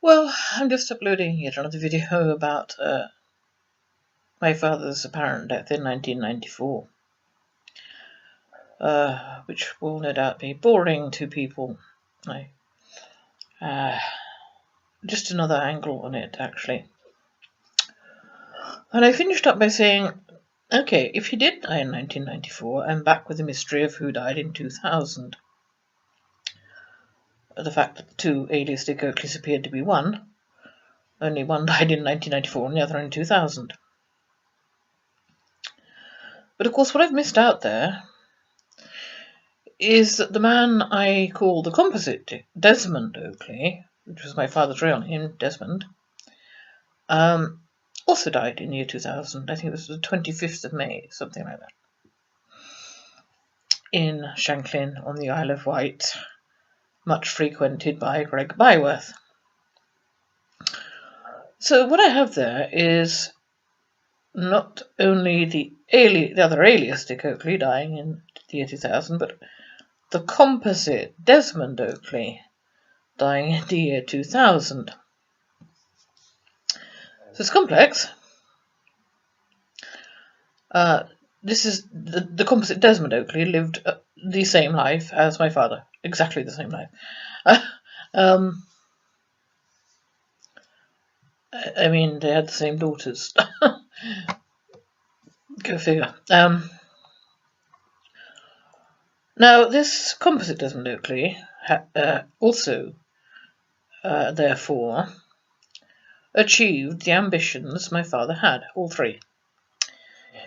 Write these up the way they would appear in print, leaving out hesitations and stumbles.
Well, I'm just uploading yet another video about my father's apparent death in 1994, which will no doubt be boring to people. Just another angle on it, actually. And I finished up by saying, okay, if he did die in 1994, I'm back with the mystery of who died in 2000. The fact that the two aliastic Oakleys appeared to be one. Only one died in 1994 and the other in 2000. But of course what I've missed out there is that the man I call the composite, Desmond Oakley, which was my father's real name, Desmond, also died in the year 2000. I think it was the 25th of May, something like that, in Shanklin on the Isle of Wight, much frequented by Greg Byworth. So what I have there is not only the other aliastic Oakley dying in the year 2000, but the composite Desmond Oakley dying in the year 2000. So it's complex. This is the composite Desmond Oakley lived the same life as my father, exactly the same life. I mean, they had the same daughters. Go figure. Now, this composite Desmond Oakley also, therefore, achieved the ambitions my father had, all three.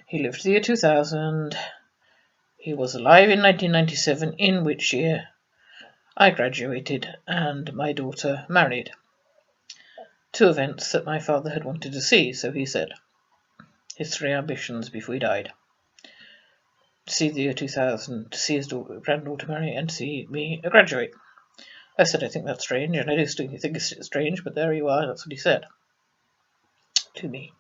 He lived the year 2000. He was alive in 1997, in which year I graduated and my daughter married. Two events that my father had wanted to see, so he said. His three ambitions before he died. To see the year 2000, to see his granddaughter marry, and to see me graduate. I said, I think that's strange, and I do still think it's strange, but there you are, that's what he said to me.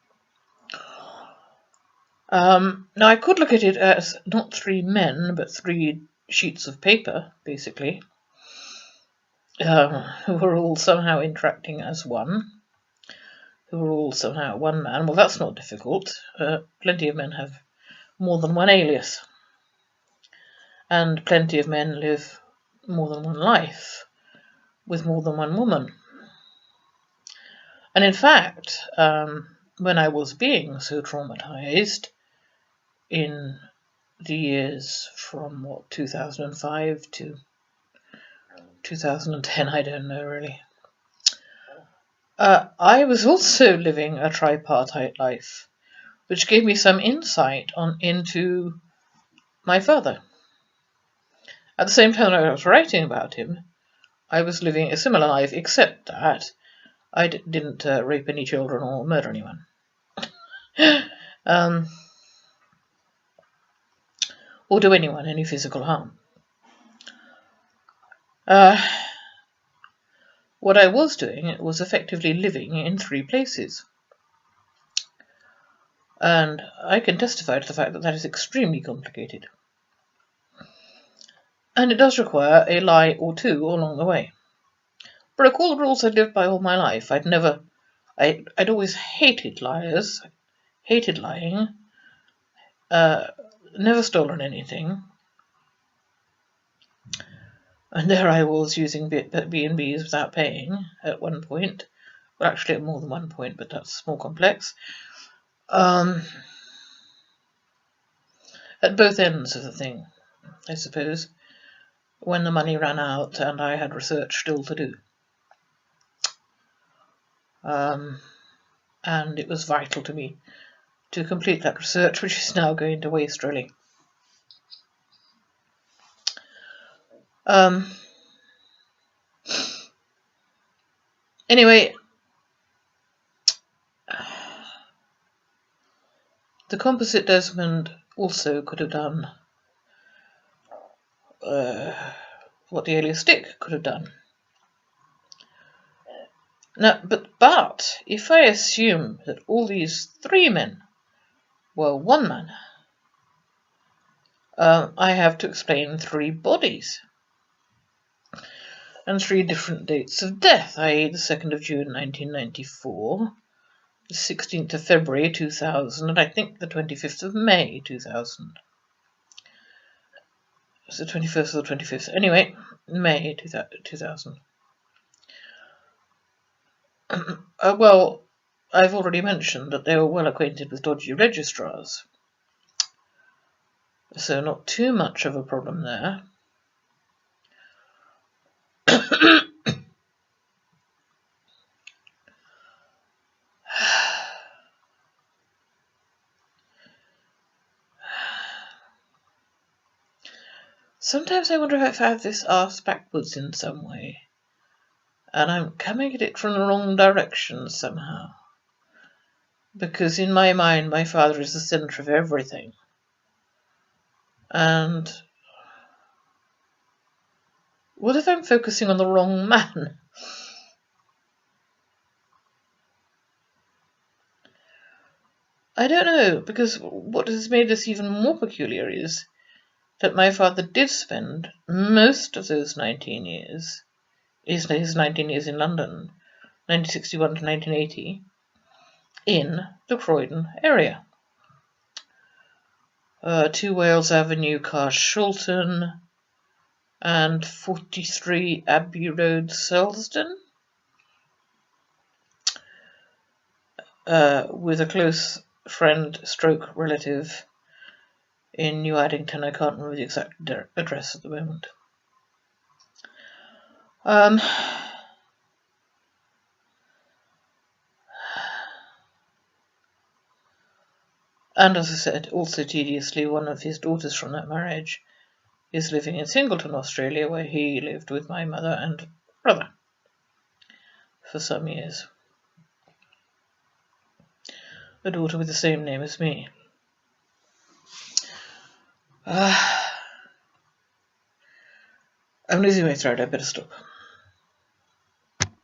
Now, I could look at it as not three men, but three sheets of paper, basically, who were all somehow interacting as one, who were all somehow one man. Well, that's not difficult. Plenty of men have more than one alias, and plenty of men live more than one life with more than one woman. And in fact, when I was being so traumatized in the years from 2005 to 2010, I don't know really, I was also living a tripartite life, which gave me some insight into my father. At the same time I was writing about him, I was living a similar life, except that I didn't rape any children or murder anyone. Or do anyone any physical harm. What I was doing was effectively living in three places. And I can testify to the fact that that is extremely complicated. And it does require a lie or two along the way. But recall the rules I'd lived by all my life. I'd always hated liars, hated lying, never stolen anything. And there I was using B&Bs without paying at one point. Well, actually at more than one point, but that's more complex. At both ends of the thing, I suppose, when the money ran out and I had research still to do. And it was vital to me to complete that research, which is now going to waste, really. Anyway, the composite Desmond also could have done what the alias Dick could have done. Now, but if I assume that all these three men were one man, I have to explain three bodies. and 3 different dates of death, i.e. the 2nd of June 1994, the 16th of February 2000, and I think the 25th of May 2000. It's the 21st or the 25th. Anyway, May 2000. Well, I've already mentioned that they were well acquainted with dodgy registrars, so not too much of a problem there. Sometimes I wonder if I have this arse backwards in some way, and I'm coming at it from the wrong direction somehow. Because in my mind, my father is the centre of everything. And what if I'm focusing on the wrong man? I don't know, because what has made this even more peculiar is that my father did spend most of those 19 years, his 19 years in London, 1961 to 1980, in the Croydon area. 2 Wales Avenue, Carshalton, and 43 Abbey Road, Selsdon, with a close friend stroke relative in New Addington. I can't remember the exact address at the moment. And as I said, also tediously, one of his daughters from that marriage is living in Singleton, Australia, where he lived with my mother and brother for some years. A daughter with the same name as me. I'm losing my thread, I better stop.